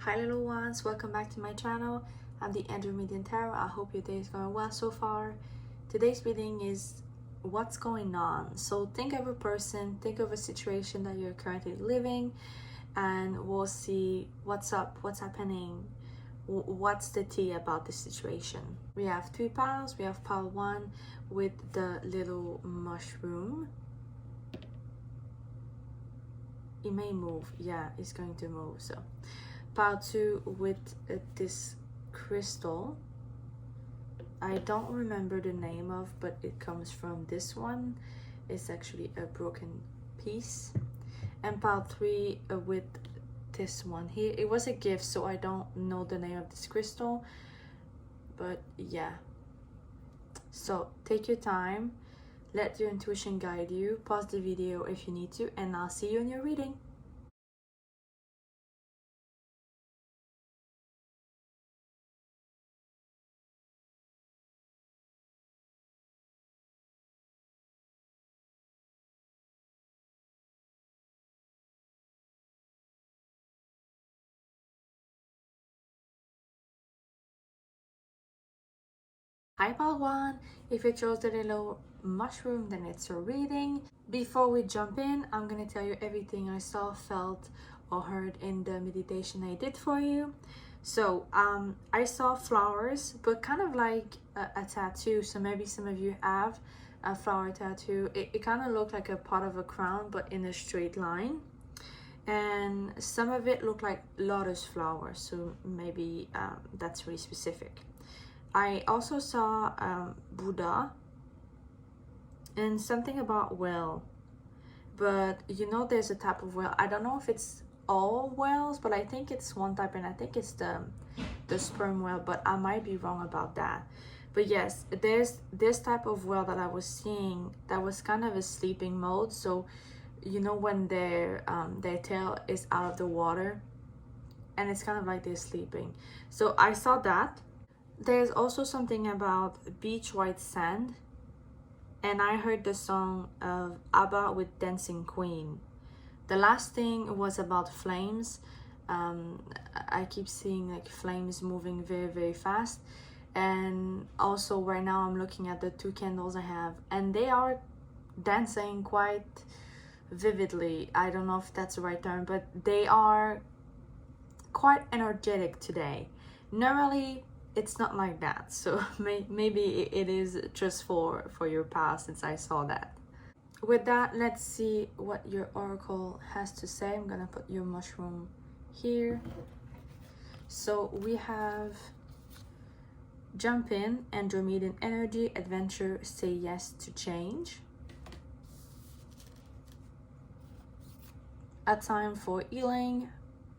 Hi little ones, welcome back to my channel. I'm the Andromedian Tarot. I hope your day is going well so far. Today's reading is what's going on. So think of a person, think of a situation that you're currently living, and we'll see what's up, what's happening, what's the tea about this situation. We have three piles. We have pile 1 with the little mushroom. It may move. Yeah, it's going to move. So pile 2 with this crystal. I don't remember the name of, but it comes from this one. It's actually a broken piece. And pile 3 with this one here. It was a gift, so I don't know the name of this crystal, but yeah. So take your time, let your intuition guide you, pause the video if you need to, and I'll see you in your reading. Hi pile 1, if you chose the little mushroom, then it's your reading. Before we jump in, I'm gonna tell you everything I saw, felt, or heard in the meditation I did for you. So I saw flowers, but kind of like a tattoo. So maybe some of you have a flower tattoo. It kind of looked like a part of a crown, but in a straight line. And some of it looked like lotus flowers, so maybe that's really specific. I also saw Buddha and something about whale, but you know there's a type of whale. I don't know if it's all whales, but I think it's one type, and I think it's the sperm whale, but I might be wrong about that. But yes, there's this type of whale that I was seeing that was kind of a sleeping mode. So you know when their tail is out of the water and it's kind of like they're sleeping. So I saw that. There's also something about beach white sand, and I heard the song of ABBA with Dancing Queen. The last thing was about flames. I keep seeing like flames moving very, very fast. And also right now I'm looking at the 2 candles I have, and they are dancing quite vividly. I don't know if that's the right term, but they are quite energetic today. Normally it's not like that, so maybe it is just for your past, since I saw that. With that, let's see what your oracle has to say. I'm gonna put your mushroom here. So we have jump in, Andromedan energy, adventure, say yes to change, a time for healing,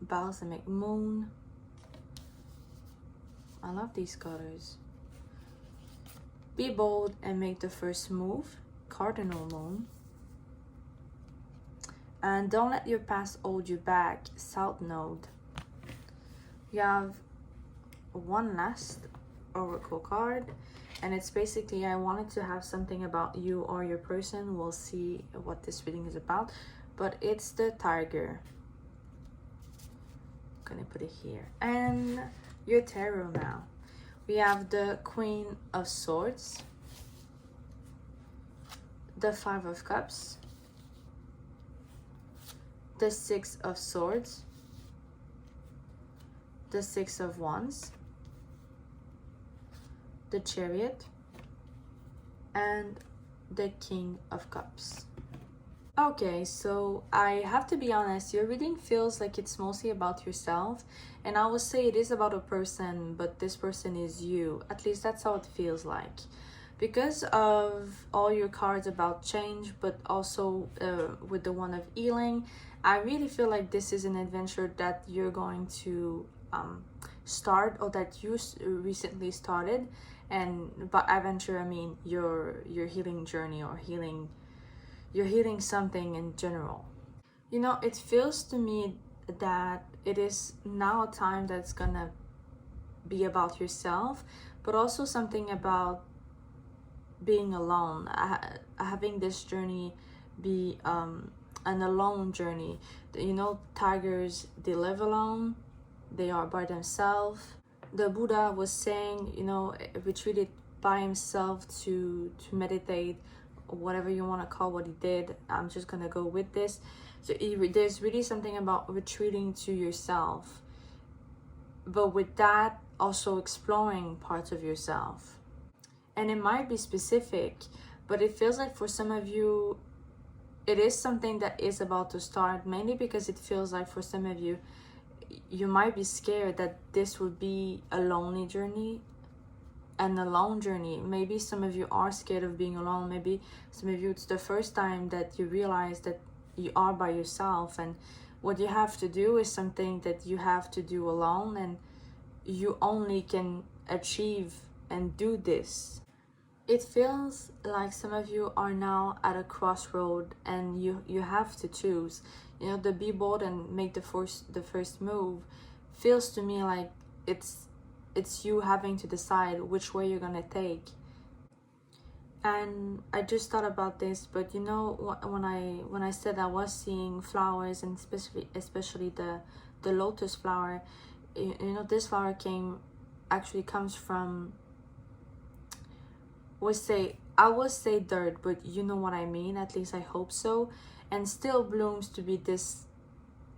balsamic moon. I love these colors. Be bold and make the first move, cardinal moon. And don't let your past hold you back, south node. You have one last oracle card, and it's basically, I wanted to have something about you or your person. We'll see what this reading is about, but it's the tiger. I'm gonna put it here. And your tarot now. We have the Queen of Swords, the 5 of Cups, the 6 of Swords, the 6 of Wands, the Chariot, and the King of Cups. Okay, so I have to be honest, your reading feels like it's mostly about yourself, and I would say it is about a person, but this person is you. At least that's how it feels like. Because of all your cards about change, but also with the one of healing, I really feel like this is an adventure that you're going to start, or that you recently started. And by adventure, I mean your healing journey, or you're healing something in general. You know, it feels to me that it is now a time that's gonna be about yourself, but also something about being alone, having this journey be an alone journey. You know, tigers, they live alone, they are by themselves. The Buddha was saying, you know, retreated by himself to meditate, whatever you want to call what he did. I'm just gonna go with this. So there's really something about retreating to yourself, but with that also exploring parts of yourself. And it might be specific, but it feels like for some of you it is something that is about to start, mainly because it feels like for some of you, you might be scared that this would be a lonely journey and a long journey. Maybe some of you are scared of being alone. Maybe some of you, it's the first time that you realize that you are by yourself, and what you have to do is something that you have to do alone, and you only can achieve and do this. It feels like some of you are now at a crossroad, and you have to choose. You know, the be bold and make the first move feels to me like it's you having to decide which way you're gonna take. And I just thought about this, but you know, when I said I was seeing flowers, and especially the lotus flower, you know, this flower comes from, I would say dirt, but you know what I mean, at least I hope so, and still blooms to be this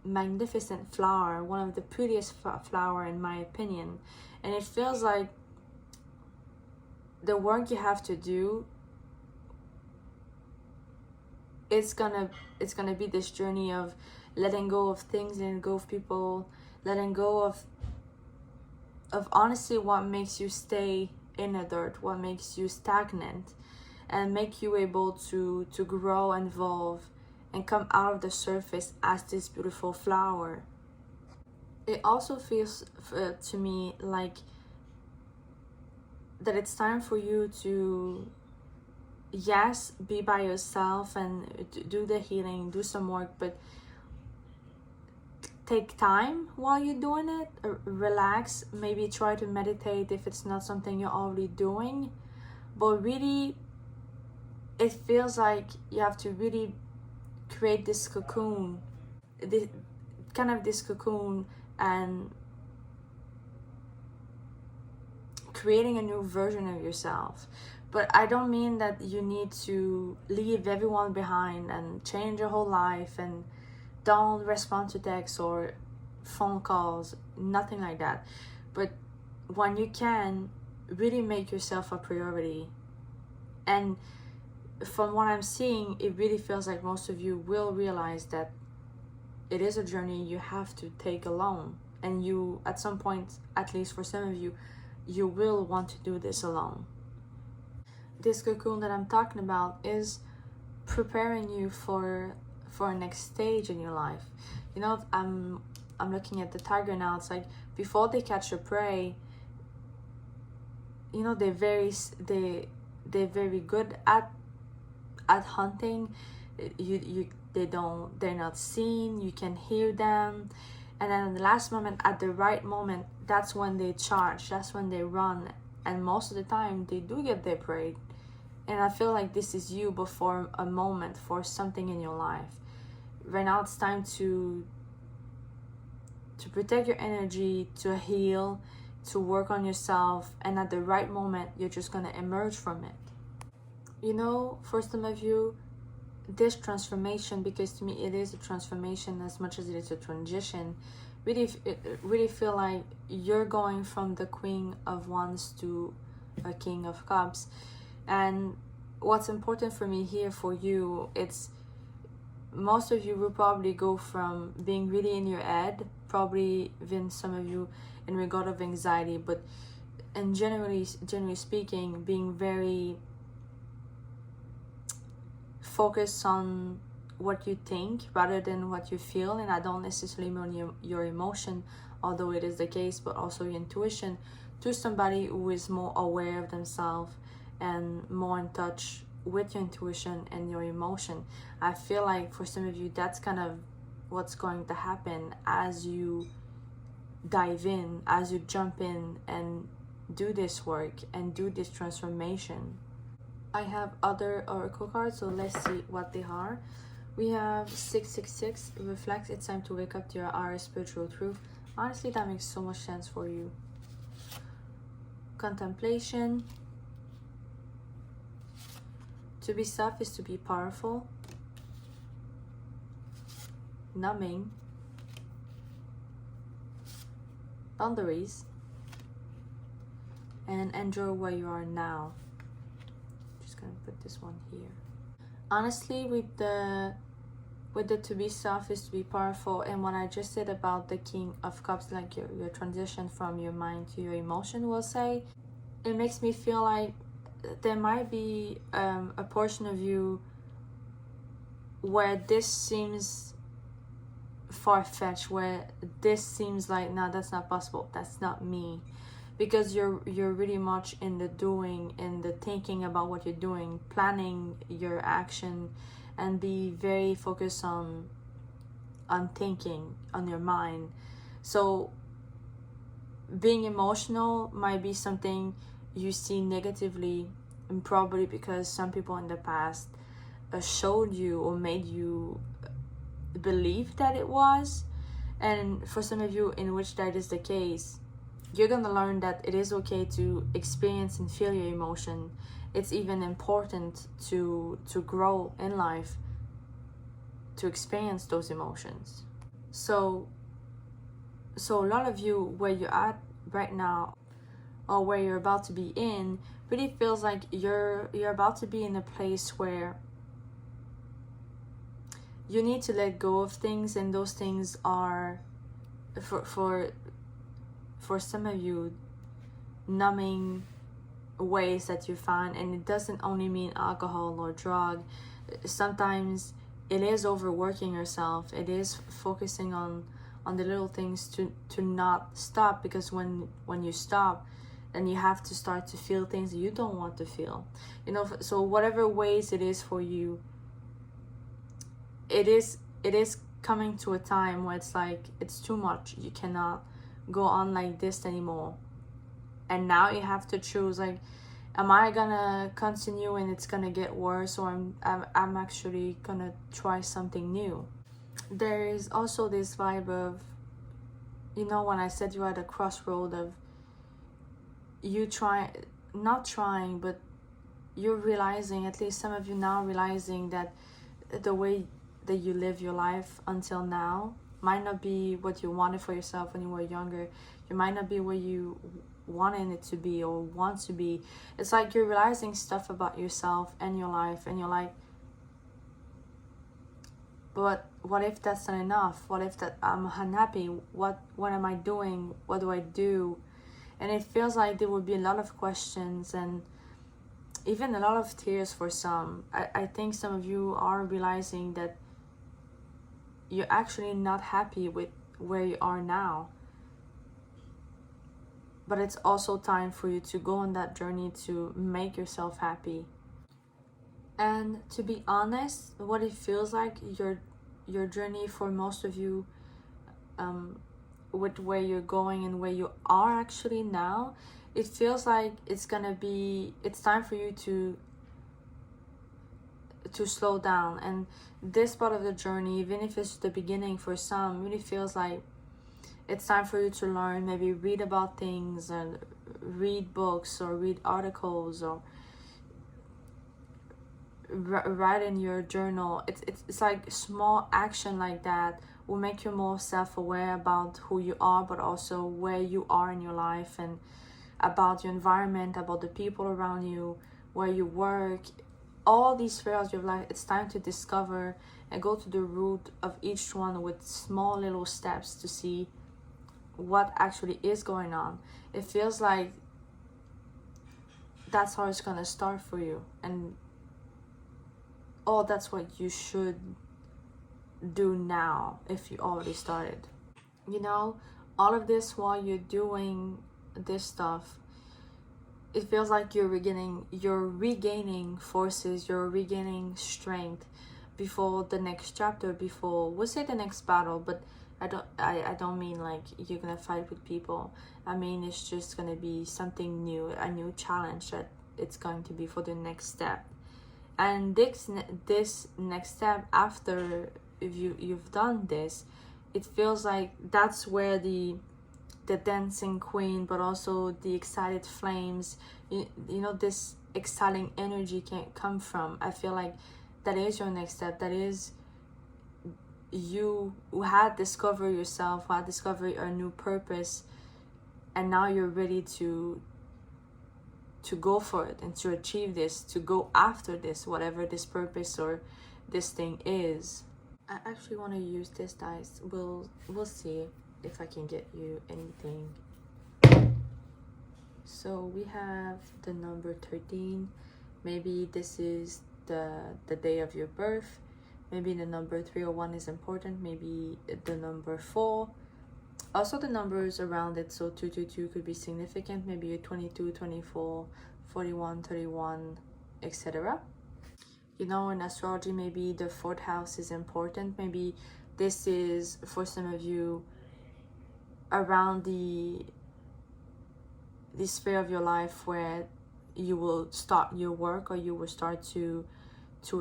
magnificent flower, one of the prettiest flower in my opinion. And it feels like the work you have to do, it's gonna be this journey of letting go of things, letting go of people, letting go of honestly what makes you stay in the dirt, what makes you stagnant, and make you able to grow and evolve and come out of the surface as this beautiful flower. It also feels to me like that it's time for you to, yes, be by yourself and do the healing, do some work, but take time while you're doing it. Relax, maybe try to meditate if it's not something you're already doing, but really it feels like you have to really create this cocoon, this cocoon, and creating a new version of yourself. But I don't mean that you need to leave everyone behind and change your whole life and don't respond to texts or phone calls, nothing like that. But when you can, really make yourself a priority. And from what I'm seeing, it really feels like most of you will realize that it is a journey you have to take alone. And you, at some point, at least for some of you, you will want to do this alone. This cocoon that I'm talking about is preparing you for a next stage in your life. You know, I'm looking at the tiger now. It's like before they catch a prey, you know, they're very good at hunting. They're not seen, you can hear them, and then in the last moment, at the right moment, that's when they charge, that's when they run, and most of the time they do get their prey. And I feel like this is you before a moment for something in your life. Right now it's time to protect your energy, to heal, to work on yourself, and at the right moment you're just going to emerge from it. You know, for some of you, this transformation, because to me it is a transformation as much as it is a transition, really feel like you're going from the Queen of Wands to a King of Cups. And what's important for me here for you, it's most of you will probably go from being really in your head, probably even some of you in regard of anxiety, but and generally speaking, being very focused on what you think rather than what you feel. And I don't necessarily mean your emotion, although it is the case, but also your intuition, to somebody who is more aware of themselves and more in touch with your intuition and your emotion. I feel like for some of you, that's kind of what's going to happen as you dive in, as you jump in and do this work and do this transformation. I have other oracle cards, so let's see what they are. We have 666, reflect, it's time to wake up to your higher spiritual truth. Honestly, that makes so much sense for you. Contemplation. To be soft is to be powerful. Numbing. Boundaries. And enjoy where you are now. Just gonna put this one here. Honestly, with the to be soft is to be powerful, and what I just said about the King of Cups, like your transition from your mind to your emotion, will say, it makes me feel like there might be a portion of you where this seems far-fetched, where this seems like, no, that's not possible, that's not me, because you're really much in the doing, in the thinking about what you're doing, planning your action, and be very focused on thinking, on your mind. So being emotional might be something you see negatively, and probably because some people in the past showed you or made you believe that it was. And for some of you in which that is the case, you're gonna learn that it is okay to experience and feel your emotion. It's even important to grow in life, to experience those emotions. So a lot of you, where you're at right now, or where you're about to be in, really feels like you're about to be in a place where you need to let go of things, and those things are, for some of you, numbing ways that you find. And it doesn't only mean alcohol or drug. Sometimes it is overworking yourself. It is focusing on the little things to not stop, because when you stop, then you have to start to feel things that you don't want to feel, so whatever ways it is for you, it is coming to a time where it's like, it's too much, you cannot go on like this anymore. And now you have to choose, like, am I gonna continue and it's gonna get worse, or I'm actually gonna try something new? There is also this vibe of, when I said you're at a crossroad of you not trying, but you're realizing, at least some of you now realizing, that the way that you live your life until now might not be what you wanted for yourself when you were younger. You might not be where you wanted it to be or want to be. It's like you're realizing stuff about yourself and your life, and you're like, but what if that's not enough? What if that I'm unhappy? What am I doing? What do I do? And it feels like there will be a lot of questions and even a lot of tears for some. I think some of you are realizing that you're actually not happy with where you are now. But it's also time for you to go on that journey to make yourself happy. And to be honest, what it feels like, your journey for most of you, with where you're going and where you are actually now, it feels like it's time for you to slow down. And this part of the journey, even if it's the beginning for some, really feels like it's time for you to learn, maybe read about things and read books or read articles or write in your journal. It's like small action like that will make you more self-aware about who you are, but also where you are in your life, and about your environment, about the people around you, where you work, all these spheres of your life. It's time to discover and go to the root of each one with small little steps to see what actually is going on. It feels like that's how it's gonna start for you, and that's what you should do now if you already started. All of this while you're doing this stuff, it feels like you're regaining forces, you're regaining strength before the next chapter, before, we'll say, the next battle. But I don't mean like you're gonna fight with people. I mean, it's just gonna be something new, a new challenge that it's going to be for the next step. And this next step, after you've done this, it feels like that's where the dancing queen, but also the excited flames, you know, this exciting energy can come from. I feel like that is your next step. That is you who had discovered yourself, who had discovered a new purpose, and now you're ready to go for it and to achieve this, to go after this, whatever this purpose or this thing is. I actually want to use this dice. We'll see if I can get you anything. So we have the number 13. Maybe this is the day of your birth. Maybe the number 301 is important. Maybe the number 4. Also the numbers around it, so 222 could be significant. Maybe 22, 24, 41, 31, etc. You know, in astrology, maybe the 4th house is important. Maybe this is, for some of you, around the sphere of your life where you will start your work, or you will start to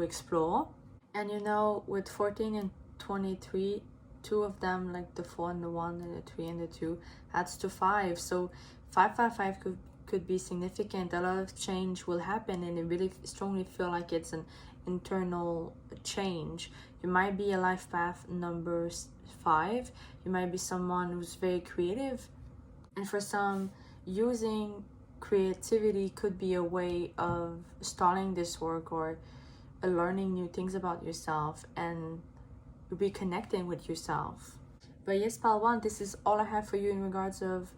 explore. And you know, with 14 and 23, two of them, like the 4 and the 1 and the 3 and the 2, adds to 5. So 555 could be significant. A lot of change will happen, and I really strongly feel like it's an internal change. You might be a life path number 5. You might be someone who's very creative, and for some, using creativity could be a way of starting this work, or learning new things about yourself and reconnecting with yourself. But yes, pile 1, this is all I have for you in regards of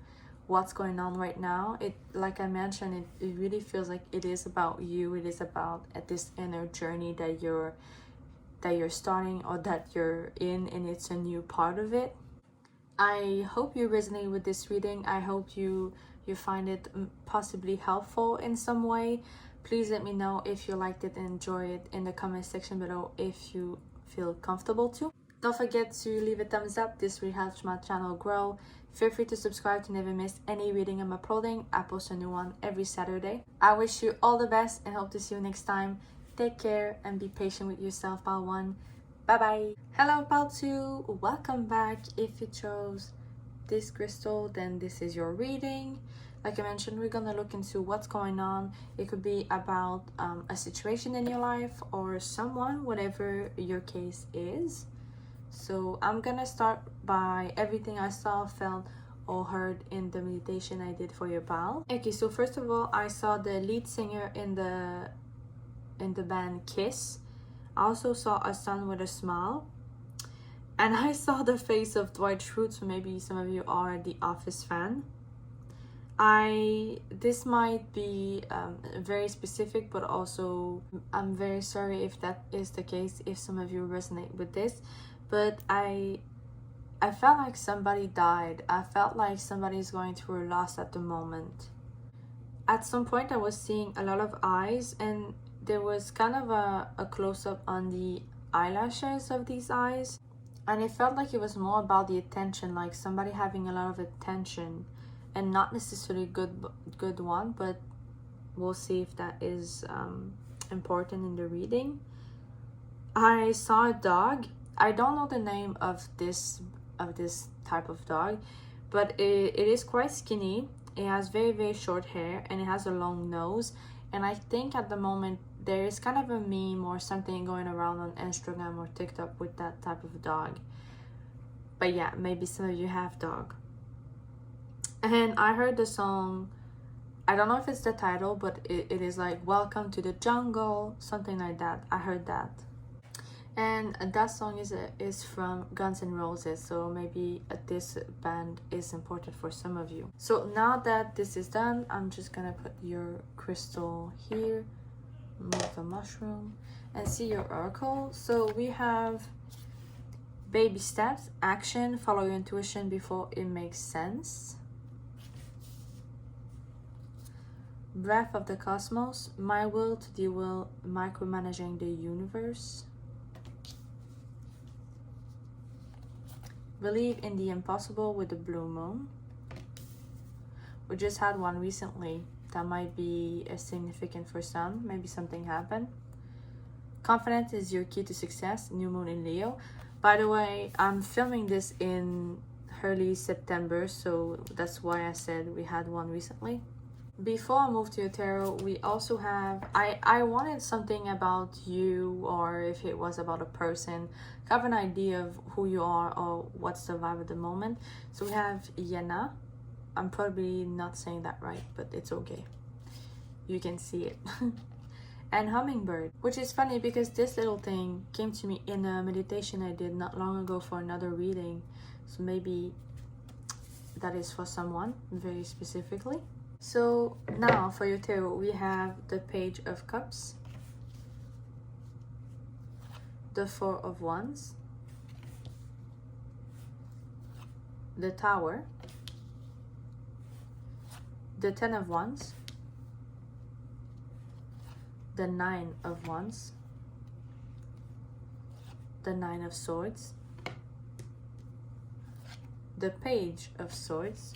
what's going on right now. It, like I mentioned, it really feels like it is about you. It is about this inner journey that you're starting, or that you're in, and it's a new part of it. I hope you resonate with this reading. I hope you find it possibly helpful in some way. Please let me know if you liked it and enjoy it in the comment section below, if you feel comfortable to. Don't forget to leave a thumbs up. This really helps my channel grow. Feel free to subscribe to never miss any reading I'm uploading. I post a new one every Saturday. I wish you all the best and hope to see you next time. Take care and be patient with yourself, pile 1. Bye bye. Hello, pile 2. Welcome back. If you chose this crystal, then this is your reading. Like I mentioned, we're gonna look into what's going on. It could be about a situation in your life, or someone, whatever your case is. So I'm gonna start by everything I saw, felt, or heard in the meditation I did for your pal. Okay, so first of all, I saw the lead singer in the band Kiss. I also saw a sun with a smile. And I saw the face of Dwight Schrute, so maybe some of you are The Office fan. This might be very specific, but also I'm very sorry if that is the case, if some of you resonate with this. But I felt like somebody died. I felt like somebody's going through a loss at the moment. At some point I was seeing a lot of eyes, and there was kind of a close-up on the eyelashes of these eyes. And it felt like it was more about the attention, like somebody having a lot of attention, and not necessarily good one, but we'll see if that is important in the reading. I saw a dog. I don't know the name of this type of dog, but it is quite skinny. It has very, very short hair, and it has a long nose. And I think at the moment there is kind of a meme or something going around on Instagram or TikTok with that type of dog. But yeah, maybe some of you have dog. And I heard the song, I don't know if it's the title, but it is like Welcome to the Jungle, something like that. I heard that. And that song is from Guns N' Roses, so maybe this band is important for some of you. So now that this is done, I'm just gonna put your crystal here, move the mushroom, and see your oracle. So we have baby steps, action, follow your intuition before it makes sense. Breath of the cosmos, my will to the will, micromanaging the universe. Believe in the impossible with the blue moon. We just had one recently. That might be significant for some. Maybe something happened. Confidence is your key to success. New moon in Leo. By the way, I'm filming this in early September, so that's why I said we had one recently. Before I move to your tarot, we also have, I wanted something about you, or if it was about a person, have an idea of who you are or what's the vibe at the moment. So we have Yena. I'm probably not saying that right, but it's okay. You can see it. And hummingbird, which is funny because this little thing came to me in a meditation I did not long ago for another reading. So maybe that is for someone very specifically. So now for your tarot, we have the Page of Cups, the Four of Wands, the Tower, the Ten of Wands, the Nine of Wands, the Nine of Swords, the Page of Swords,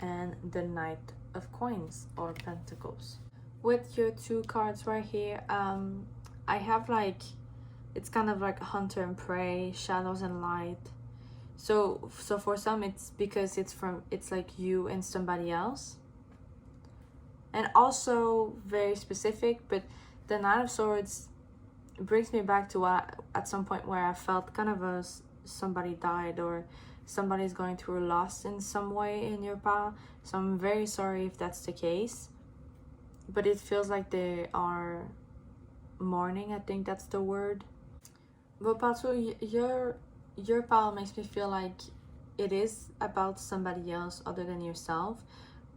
and the Knight of Coins or Pentacles. With your two cards right here, I have like, it's kind of like hunter and prey, shadows and light. So for some it's because it's like you and somebody else, and also very specific. But the Knight of Swords brings me back to at some point where I felt kind of somebody died, or somebody's going through a loss in some way in your path. So I'm very sorry if that's the case, but it feels like they are mourning. I think that's the word. But Patu, your pile makes me feel like it is about somebody else other than yourself.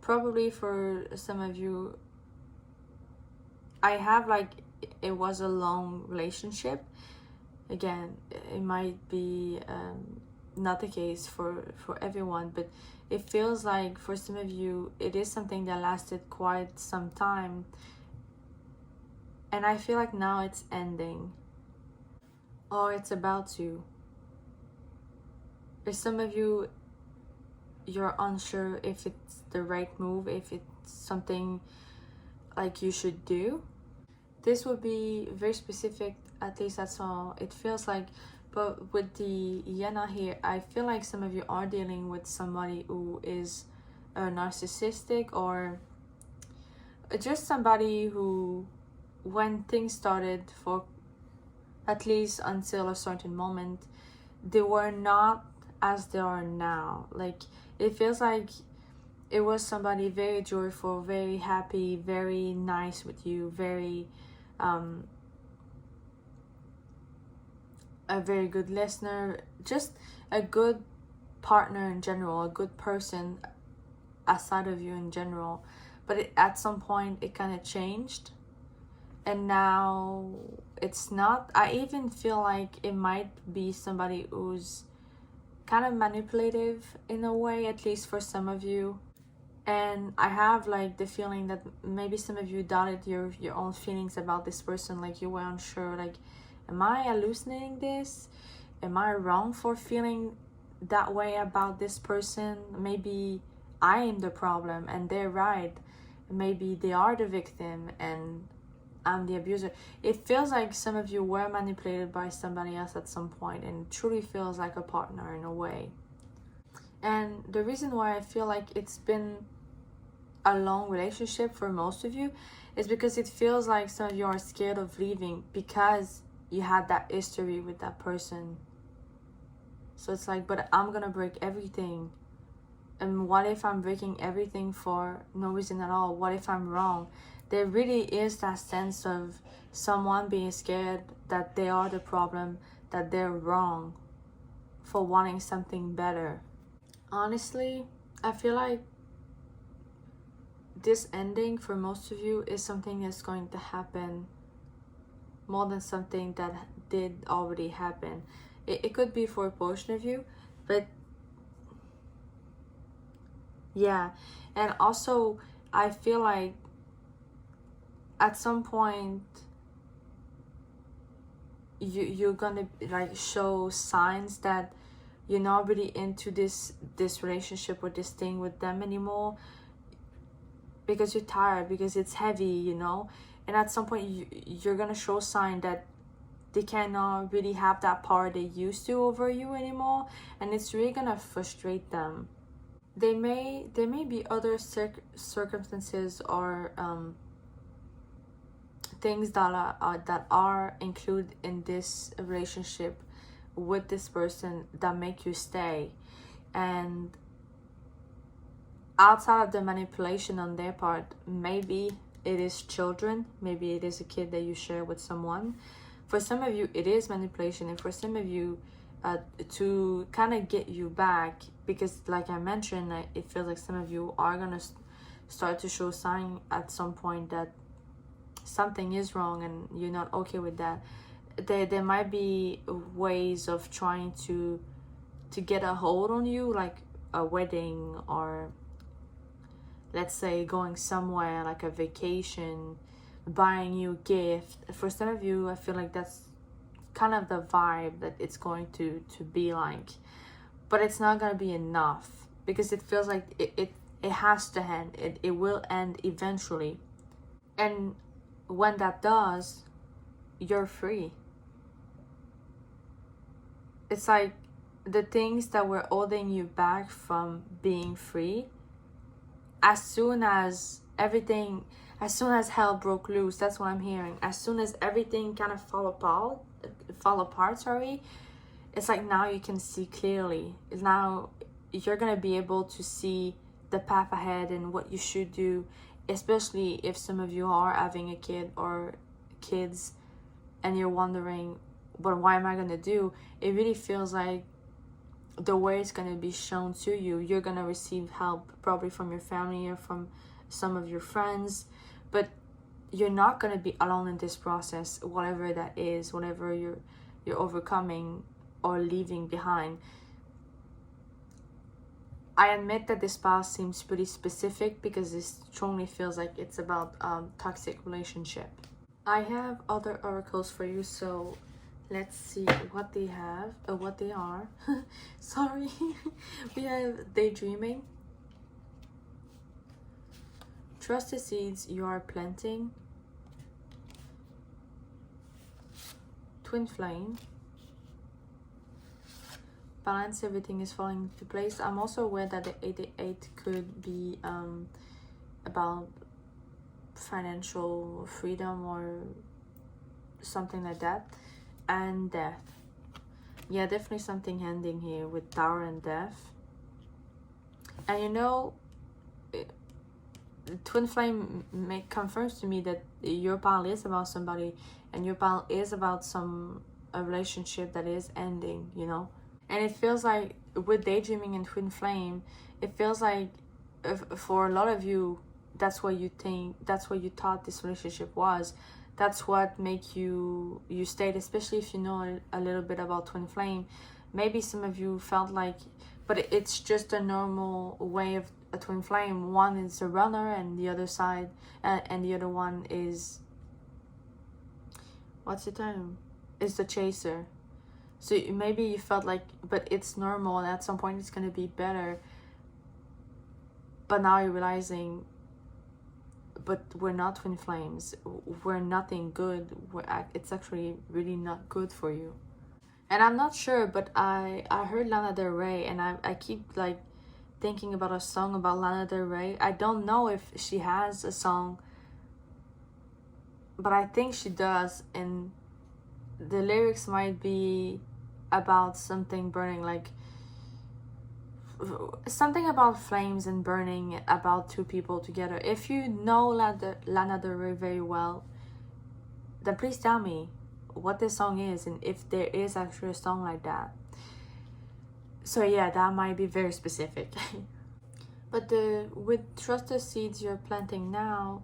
Probably for some of you, I have like, it was a long relationship. Again, it might be not the case for everyone, but it feels like for some of you it is something that lasted quite some time, and I feel like now it's ending, or it's about to. For some of you, you're unsure if it's the right move, if it's something like you should do. This would be very specific, at least that's all it feels like. But with the Yena here, I feel like some of you are dealing with somebody who is narcissistic, or just somebody who, when things started, for at least until a certain moment, they were not as they are now. Like, it feels like it was somebody very joyful, very happy, very nice with you, very a very good listener, just a good partner in general, a good person aside of you in general. But at some point it kind of changed, and now it's not. I even feel like it might be somebody who's kind of manipulative in a way, at least for some of you. And I have like the feeling that maybe some of you doubted your own feelings about this person. Like, you were unsure, like, am I hallucinating this? Am I wrong for feeling that way about this person? Maybe I am the problem and they're right. Maybe they are the victim and I'm the abuser. It feels like some of you were manipulated by somebody else at some point, and it truly feels like a partner in a way. And the reason why I feel like it's been a long relationship for most of you is because it feels like some of you are scared of leaving because you had that history with that person. So it's like, but I'm gonna break everything. And what if I'm breaking everything for no reason at all? What if I'm wrong? There really is that sense of someone being scared that they are the problem, that they're wrong for wanting something better. Honestly, I feel like this ending for most of you is something that's going to happen more than something that did already happen. It could be for a portion of you, but yeah. And also, I feel like at some point you're gonna like show signs that you're not really into this relationship or this thing with them anymore, because you're tired, because it's heavy, you know. And at some point you're gonna show sign that they cannot really have that power they used to over you anymore, and it's really gonna frustrate them. There may be other circumstances or things that are included in this relationship with this person that make you stay. And outside of the manipulation on their part, maybe it is children, maybe it is a kid that you share with someone. For some of you, it is manipulation, and for some of you, to kind of get you back, because like I mentioned, it feels like some of you are gonna start to show sign at some point that something is wrong and you're not okay with that. There might be ways of trying to get a hold on you, like a wedding, or let's say going somewhere like a vacation, buying you a gift. For some of you, I feel like that's kind of the vibe that it's going to be like. But it's not going to be enough, because it feels like it has to end. It will end eventually. And when that does, you're free. It's like the things that were holding you back from being free, as soon as hell broke loose, that's what I'm hearing. As soon as everything kind of fall apart, it's like now you can see clearly. Now you're gonna be able to see the path ahead and what you should do, especially if some of you are having a kid or kids and you're wondering, but what am I gonna do? It really feels like the way it's going to be shown to you. You're going to receive help probably from your family or from some of your friends, but you're not going to be alone in this process, whatever that is, whatever you're overcoming or leaving behind. I admit that this past seems pretty specific, because it strongly feels like it's about toxic relationship. I have other oracles for you, so let's see what they have, or what they are. Sorry. We have daydreaming. Trust the seeds you are planting. Twin flame. Balance, everything is falling into place. I'm also aware that the 88 could be about financial freedom or something like that. And death. Yeah, definitely something ending here with Tower and death. And you know, Twin Flame confirms to me that your pile is about somebody, and your pile is about a relationship that is ending, you know. And it feels like with daydreaming and Twin Flame, it feels like for a lot of you, that's what you thought this relationship was. That's what make you stayed, especially if you know a little bit about Twin Flame. Maybe some of you felt like, but it's just a normal way of a Twin Flame. One is a runner, and the other side, and the other one is, what's the term? Is the chaser. So maybe you felt like, but it's normal, and at some point it's gonna be better. But now you're realizing, but we're not twin flames. We're nothing good. It's actually really not good for you. And I'm not sure, but I heard Lana Del Rey, and I keep like thinking about a song about Lana Del Rey. I don't know if she has a song, but I think she does, and the lyrics might be about something burning, like something about flames and burning, about two people together. If you know Lana Del Rey very well, then please tell me what this song is, and if there is actually a song like that. So yeah, that might be very specific. But with trust the seeds you're planting now,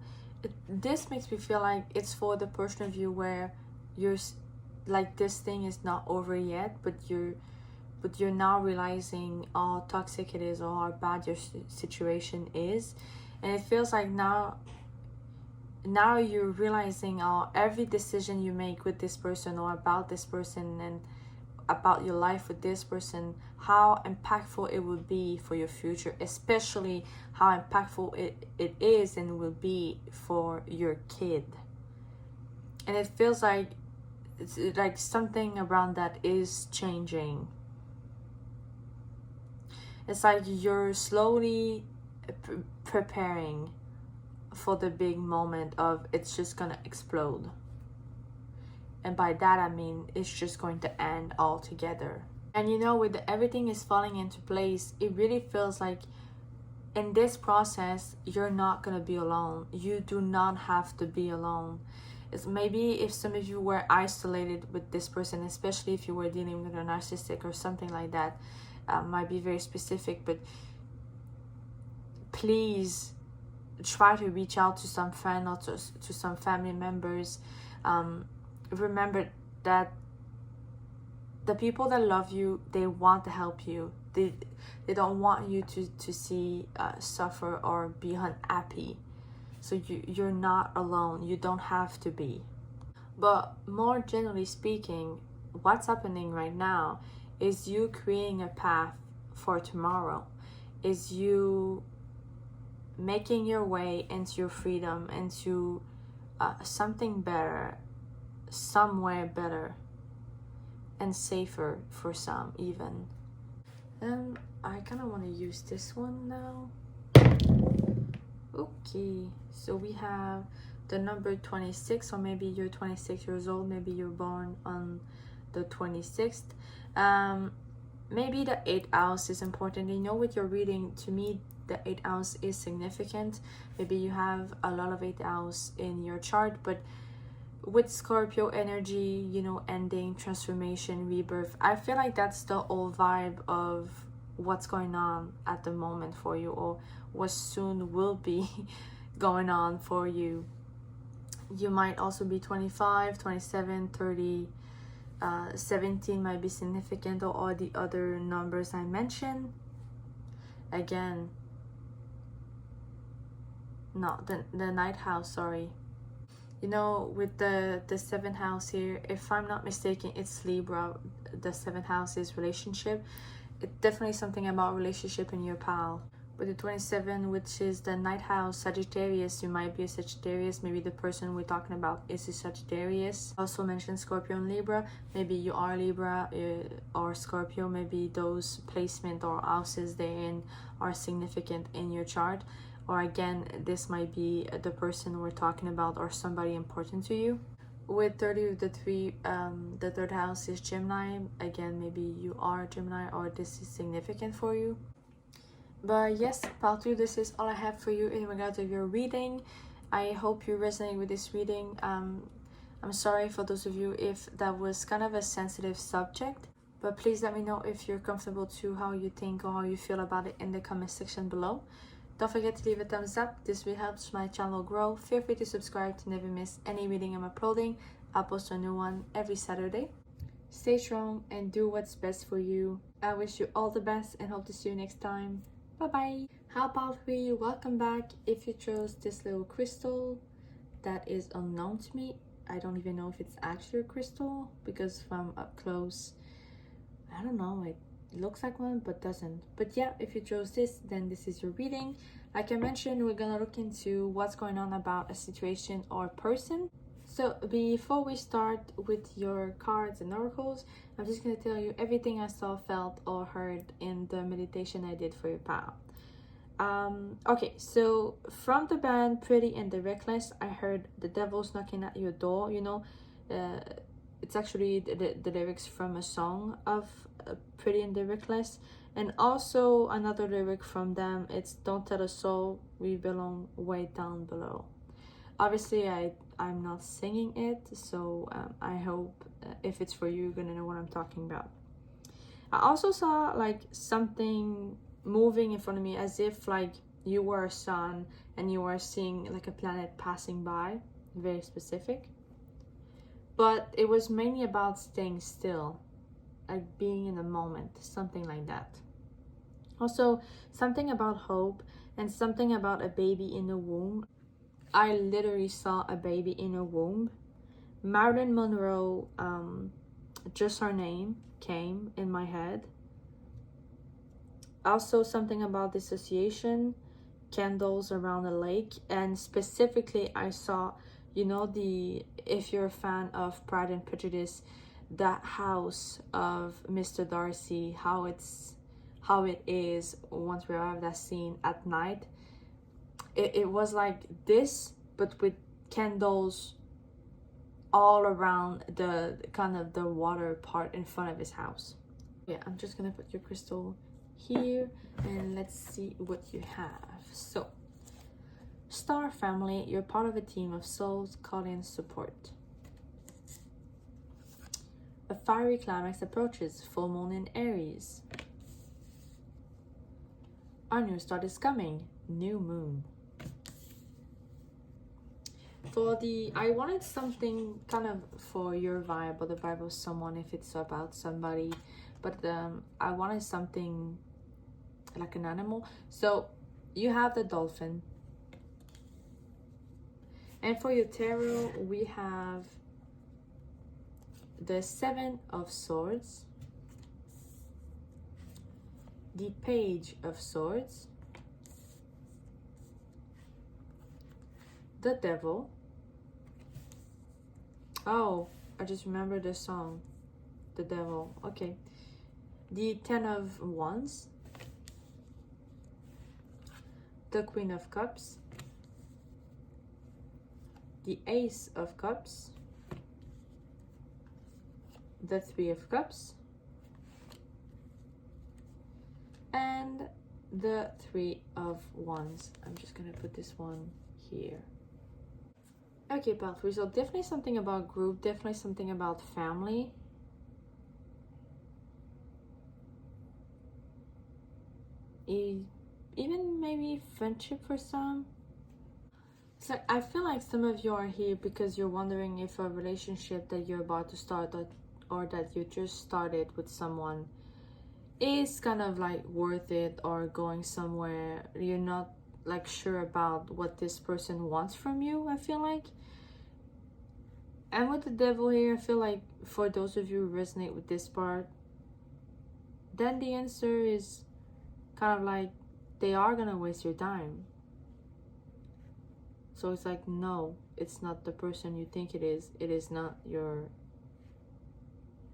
this makes me feel like it's for the portion of you where you're like, this thing is not over yet, but you're now realizing how toxic it is, or how bad your situation is. And it feels like now you're realizing how every decision you make with this person, or about this person, and about your life with this person, how impactful it will be for your future, especially how impactful it is and will be for your kid. And it feels like it's like something around that is changing. It's like you're slowly preparing for the big moment of it's just gonna explode. And by that I mean it's just going to end altogether. And you know, with everything is falling into place, it really feels like in this process you're not gonna be alone. You do not have to be alone. It's maybe if some of you were isolated with this person, especially if you were dealing with a narcissistic or something like that, might be very specific, but please try to reach out to some friend or to some family members. Remember that the people that love you, they want to help you. They don't want you to see suffer or be unhappy. So you're not alone. You don't have to be. But more generally speaking, what's happening right now is you creating a path for tomorrow. Is you making your way into your freedom, into something better, somewhere better and safer for some even. I kind of want to use this one now. Okay, so we have the number 26, or maybe you're 26 years old, maybe you're born on the 26th. Maybe the 8th house is important. You know, with your reading, to me the 8th house is significant. Maybe you have a lot of 8th house in your chart, but with Scorpio energy, you know, ending, transformation, rebirth, I feel like that's the old vibe of what's going on at the moment for you, or what soon will be going on for you. You might also be 25, 27, 30, 17 might be significant, or all the other numbers I mentioned. Again, no, the ninth house, sorry. You know, with the 7th house here, if I'm not mistaken, it's Libra. The 7th house is relationship. It's definitely something about relationship in your pal. With the 27, which is the 9th house, Sagittarius, you might be a Sagittarius. Maybe the person we're talking about is a Sagittarius. Also mentioned Scorpio and Libra. Maybe you are Libra or Scorpio. Maybe those placement or houses they're in are significant in your chart. Or again, this might be the person we're talking about or somebody important to you. With 30 with the 3, the 3rd house is Gemini. Again, maybe you are Gemini or this is significant for you. But yes, part 2, this is all I have for you in regard to your reading. I hope you resonate with this reading. I'm sorry for those of you if that was kind of a sensitive subject. But please let me know if you're comfortable to how you think or how you feel about it in the comment section below. Don't forget to leave a thumbs up. This really helps my channel grow. Feel free to subscribe to never miss any reading I'm uploading. I'll post a new one every Saturday. Stay strong and do what's best for you. I wish you all the best and hope to see you next time. Bye bye. How about we welcome back. If you chose this little crystal that is unknown to me, I don't even know if it's actually a crystal because from up close, I don't know, it looks like one but doesn't. But yeah, if you chose this, then this is your reading. Like I mentioned, we're gonna look into what's going on about a situation or person. So before we start with your cards and oracles, I'm just gonna tell you everything I saw, felt, or heard in the meditation I did for your pal. Okay, so from the band Pretty and the Reckless, I heard the devil's knocking at your door. You know, it's actually the lyrics from a song of Pretty and the Reckless, and also another lyric from them, it's don't tell a soul we belong way down below. Obviously I'm not singing it, so I hope if it's for you, you're gonna know what I'm talking about. I also saw like something moving in front of me, as if like you were a sun and you were seeing like a planet passing by, very specific. But it was mainly about staying still, like being in the moment, something like that. Also, something about hope and something about a baby in the womb. I literally saw a baby in a womb. Marilyn Monroe, just her name came in my head. Also, something about dissociation, candles around a lake, and specifically I saw You know, if you're a fan of Pride and Prejudice, that house of Mr. Darcy, how it is once we arrive at that scene at night, it was like this, but with candles all around the kind of the water part in front of his house. Yeah, I'm just gonna put your crystal here and let's see what you have. So, Star family, you're part of a team of souls caught in support. A fiery climax approaches, full moon in Aries. Our new start is coming, new moon. I wanted something kind of for your vibe or the vibe of someone if it's about somebody, but I wanted something like an animal. So you have the dolphin. And for your tarot, we have the Seven of Swords, the Page of Swords, the Devil. Oh, I just remembered the song, The Devil. Okay. The Ten of Wands, the Queen of Cups, the Ace of Cups, the Three of Cups, and the Three of Wands. I'm just gonna put this one here. Okay, part 3. So definitely something about group, definitely something about family. Even maybe friendship for some. So I feel like some of you are here because you're wondering if a relationship that you're about to start or that you just started with someone is kind of like worth it or going somewhere. You're not like sure about what this person wants from you, I feel like. And with the Devil here, I feel like for those of you who resonate with this part, then the answer is kind of like they are gonna waste your time. So it's like, no, it's not the person you think it is. It is not your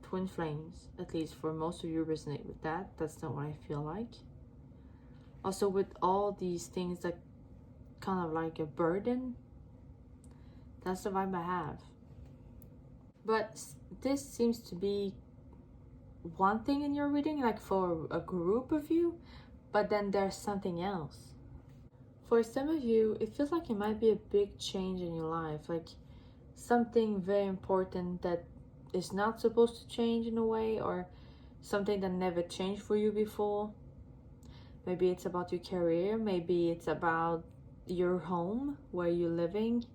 twin flames. At least for most of you resonate with that. That's not what I feel like. Also with all these things that kind of like a burden, that's the vibe I have. But this seems to be one thing in your reading, like for a group of you, but then there's something else. For some of you, it feels like it might be a big change in your life, like something very important that is not supposed to change in a way, or something that never changed for you before. Maybe it's about your career, maybe it's about your home, where you're living.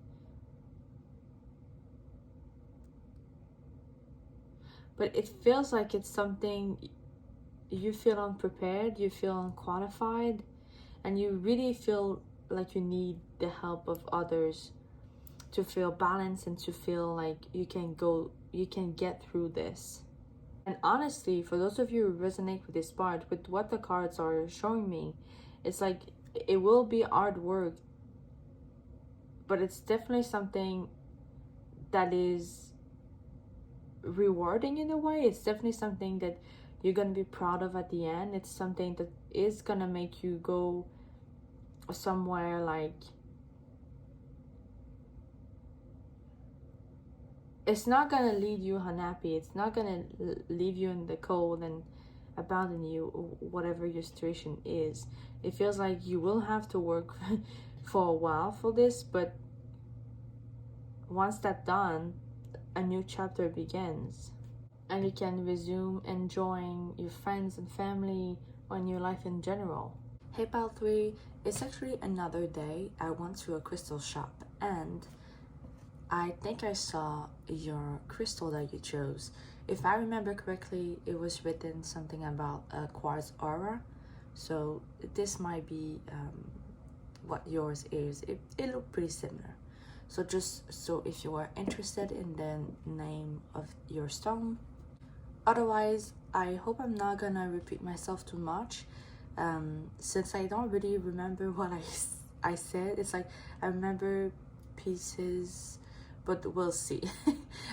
But it feels like it's something you feel unprepared, you feel unqualified, and you really feel like you need the help of others to feel balanced and to feel like you can get through this. And honestly, for those of you who resonate with this part, with what the cards are showing me, it's like it will be hard work, but it's definitely something that is rewarding in a way. It's definitely something that you're gonna be proud of at the end. It's something that is gonna make you go somewhere like it's not gonna leave you unhappy. It's not gonna leave you in the cold and abandon you, whatever your situation is. It feels like you will have to work for a while for this, but once that's done, a new chapter begins and you can resume enjoying your friends and family or your life in general. Hey pal 3, it's actually another day. I went to a crystal shop and I think I saw your crystal that you chose. If I remember correctly, it was written something about a quartz aura. So this might be what yours is. It looked pretty similar. So just so if you are interested in the name of your stone. Otherwise, I hope I'm not gonna repeat myself too much. Since I don't really remember what I said. It's like I remember pieces but we'll see.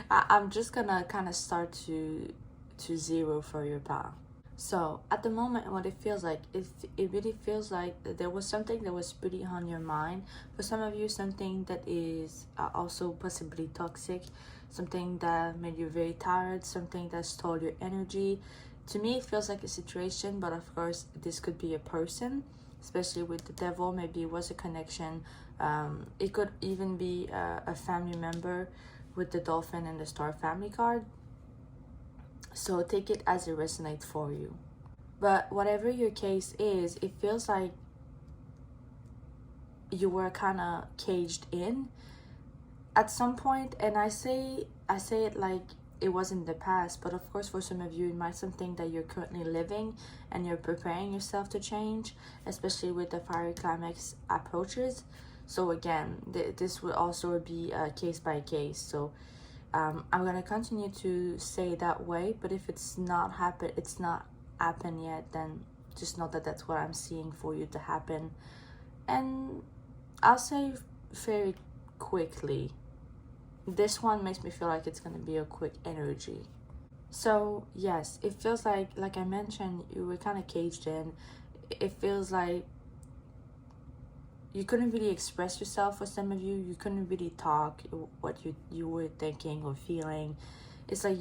I'm just gonna kind of start to zero for your pal. So at the moment, what it feels like, it really feels like there was something that was pretty on your mind. For some of you, something that is also possibly toxic, something that made you very tired, something that stole your energy. To me, it feels like a situation, but of course, this could be a person, especially with the devil. Maybe it was a connection. It could even be a family member with the dolphin and the star family card. So take it as it resonates for you. But whatever your case is, it feels like you were kind of caged in at some point. And I say it like it was in the past, but of course for some of you it might be something that you're currently living and you're preparing yourself to change, especially with the fiery climax approaches. So again, this will also be case by case. So I'm gonna continue to say that way, but if it's not happened yet, then just know that that's what I'm seeing for you to happen. And I'll say very quickly, this one makes me feel like it's gonna be a quick energy. So yes, it feels like I mentioned, you were kind of caged in. It feels like you couldn't really express yourself. For some of you, you couldn't really talk what you were thinking or feeling. It's like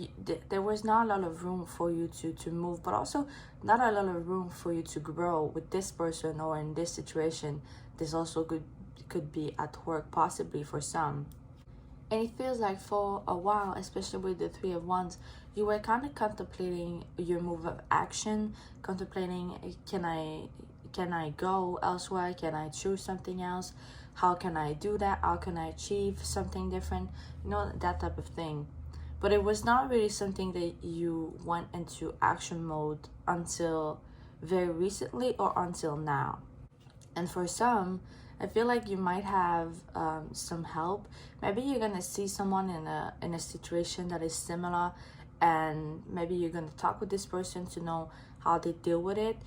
there was not a lot of room for you to move, but also not a lot of room for you to grow with this person or in this situation. This also could be at work, possibly for some. And it feels like for a while, especially with the Three of Wands, you were kind of contemplating your move of action, contemplating, can I go elsewhere? Can I choose something else? How can I do that? How can I achieve something different? You know, that type of thing. But it was not really something that you went into action mode until very recently or until now. And for some, I feel like you might have some help. Maybe you're gonna see someone in a situation that is similar, and maybe you're gonna talk with this person to know how they deal with it.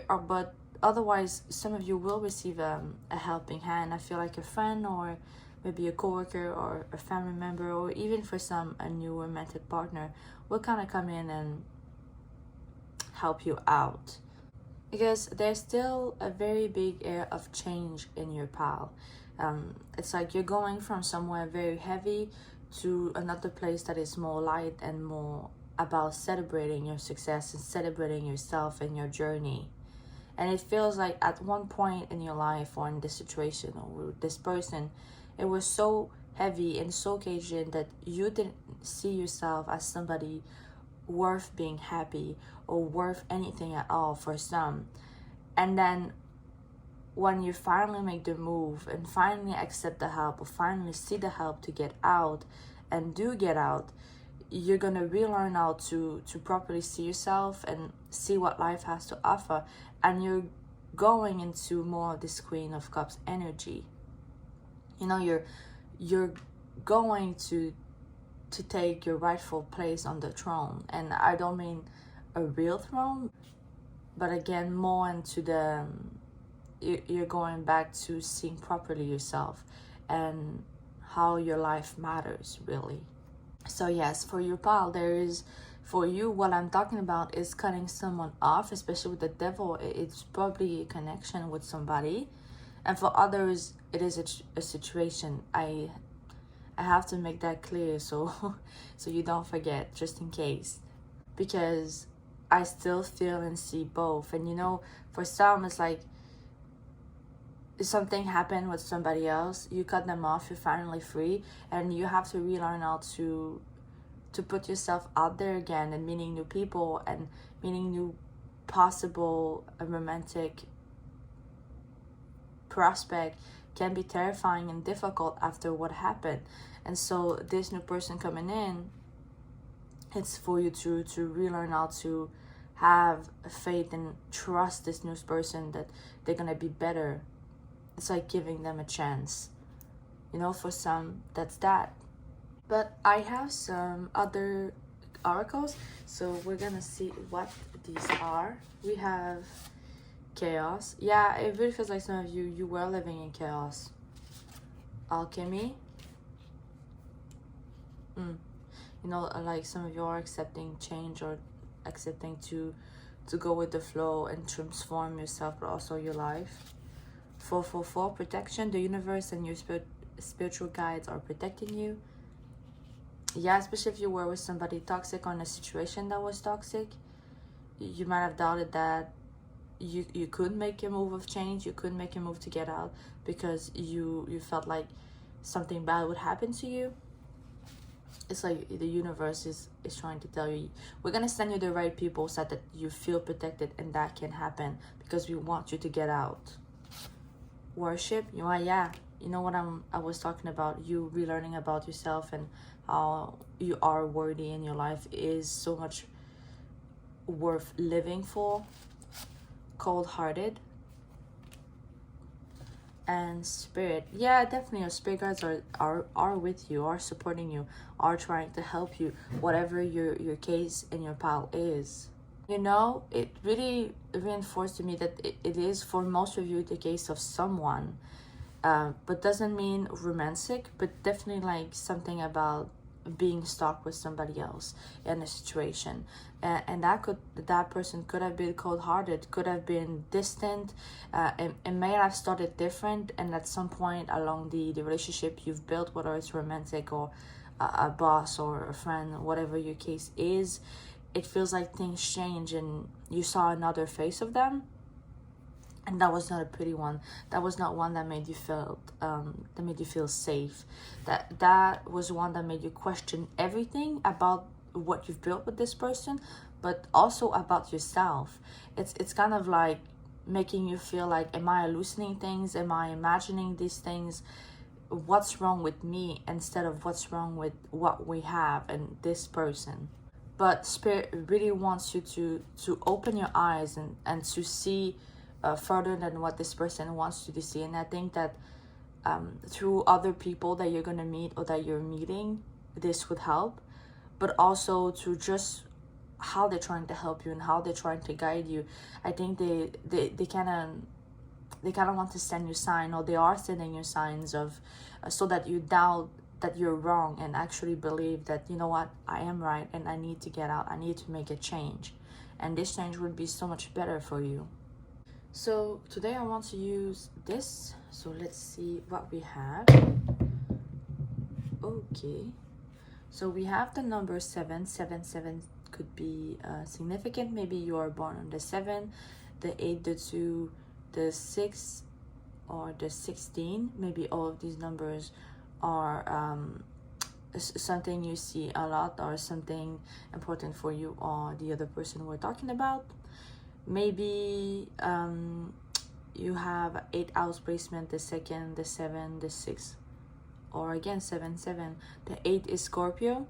But otherwise, some of you will receive a helping hand. I feel like a friend or maybe a coworker or a family member, or even for some a new romantic partner will kind of come in and help you out. Because there's still a very big air of change in your pal. It's like you're going from somewhere very heavy to another place that is more light and more about celebrating your success and celebrating yourself and your journey. And it feels like at one point in your life or in this situation or with this person, it was so heavy and so caged in that you didn't see yourself as somebody worth being happy or worth anything at all for some. And then when you finally make the move and finally accept the help or finally see the help to get out and do get out, you're gonna relearn how to properly see yourself and see what life has to offer, and you're going into more of this Queen of Cups energy. You know, you're going to take your rightful place on the throne. And I don't mean a real throne, but again, more into the you're going back to seeing properly yourself and how your life matters, really. So yes, for your pal, for you, what I'm talking about is cutting someone off, especially with the devil. It's probably a connection with somebody, and for others it is a situation. I have to make that clear so you don't forget, just in case, because I still feel and see both. And you know, for some it's like something happened with somebody else, you cut them off, you're finally free, and you have to relearn how to put yourself out there again and meeting new people and meeting new possible romantic prospect can be terrifying and difficult after what happened. And so this new person coming in, it's for you to relearn how to have faith and trust this new person that they're gonna be better. It's like giving them a chance. You know, for some, that's that. But I have some other oracles, so we're gonna see what these are. We have chaos. Yeah, it really feels like some of you were living in chaos. Alchemy. You know, like some of you are accepting change or accepting to go with the flow and transform yourself, but also your life. 444, protection. The universe and your spiritual guides are protecting you. Yeah, especially if you were with somebody toxic or in a situation that was toxic, you might have doubted that you could make a move of change, you could make a move to get out, because you felt like something bad would happen to you. It's like the universe is trying to tell you, we're gonna send you the right people so that you feel protected, and that can happen because we want you to get out. Worship, yeah, you know what I was talking about, you relearning about yourself and how you are worthy, and your life is so much worth living for. Cold-hearted. And spirit, yeah, definitely your spirit guides are with you, are supporting you, are trying to help you, whatever your case and your pile is. You know, it really reinforced to me that it is for most of you the case of someone, but doesn't mean romantic, but definitely like something about being stuck with somebody else in a situation, and that person could have been cold-hearted, could have been distant, and it may have started different, and at some point along the relationship you've built, whether it's romantic or a boss or a friend, whatever your case is, it feels like things change and you saw another face of them. And that was not a pretty one. That was not one that made you feel safe. That was one that made you question everything about what you've built with this person, but also about yourself. It's kind of like making you feel like, am I hallucinating things? Am I imagining these things? What's wrong with me, instead of what's wrong with what we have and this person. But spirit really wants you to open your eyes and to see further than what this person wants you to see. And I think that through other people that you're going to meet or that you're meeting, this would help. But also to just how they're trying to help you and how they're trying to guide you. I think they kind of want to send you sign, or they are sending you signs of so that you doubt that you're wrong and actually believe that, you know what, I am right and I need to get out, I need to make a change, and this change would be so much better for you. So today I want to use this. So let's see what we have. Okay, so we have the number 777 could be significant. Maybe you are born on the 7, the 8, the 2, the 6, or the 16. Maybe all of these numbers are something you see a lot, or something important for you or the other person we're talking about. Maybe you have 8 house placement, the 2nd, the 7, the 6, or again 7, 7. The 8 is Scorpio,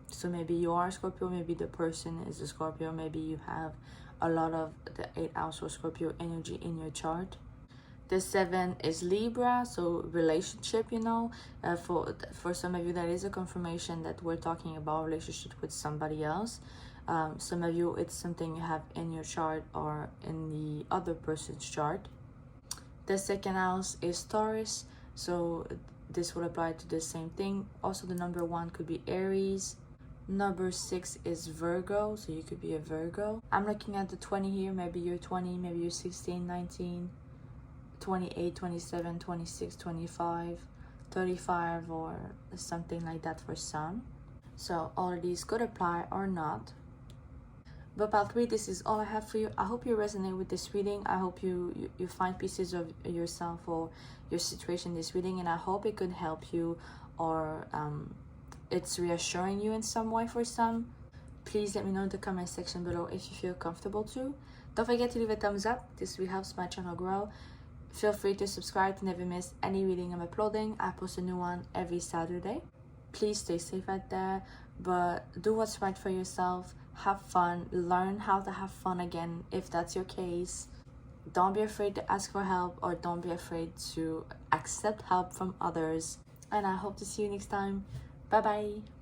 so maybe you are Scorpio, maybe the person is a Scorpio, maybe you have a lot of the 8 house or Scorpio energy in your chart. The 7 is Libra, so relationship, you know. For some of you, that is a confirmation that we're talking about relationship with somebody else. Some of you, it's something you have in your chart or in the other person's chart. The 2nd house is Taurus, so this will apply to the same thing. Also, the number 1 could be Aries. Number 6 is Virgo, so you could be a Virgo. I'm looking at the 20 here. Maybe you're 20, maybe you're 16, 19, 28, 27, 26, 25, 35, or something like that for some. So all of these could apply or not. But pile 3, this is all I have for you. I hope you resonate with this reading. I hope you find pieces of yourself or your situation in this reading, and I hope it could help you, or it's reassuring you in some way for some. Please let me know in the comment section below if you feel comfortable to. Don't forget to leave a thumbs up. This really helps my channel grow. Feel free to subscribe to never miss any reading I'm uploading. I post a new one every Saturday. Please stay safe out there, but do what's right for yourself. Have fun. Learn how to have fun again if that's your case. Don't be afraid to ask for help, or don't be afraid to accept help from others. And I hope to see you next time. Bye bye.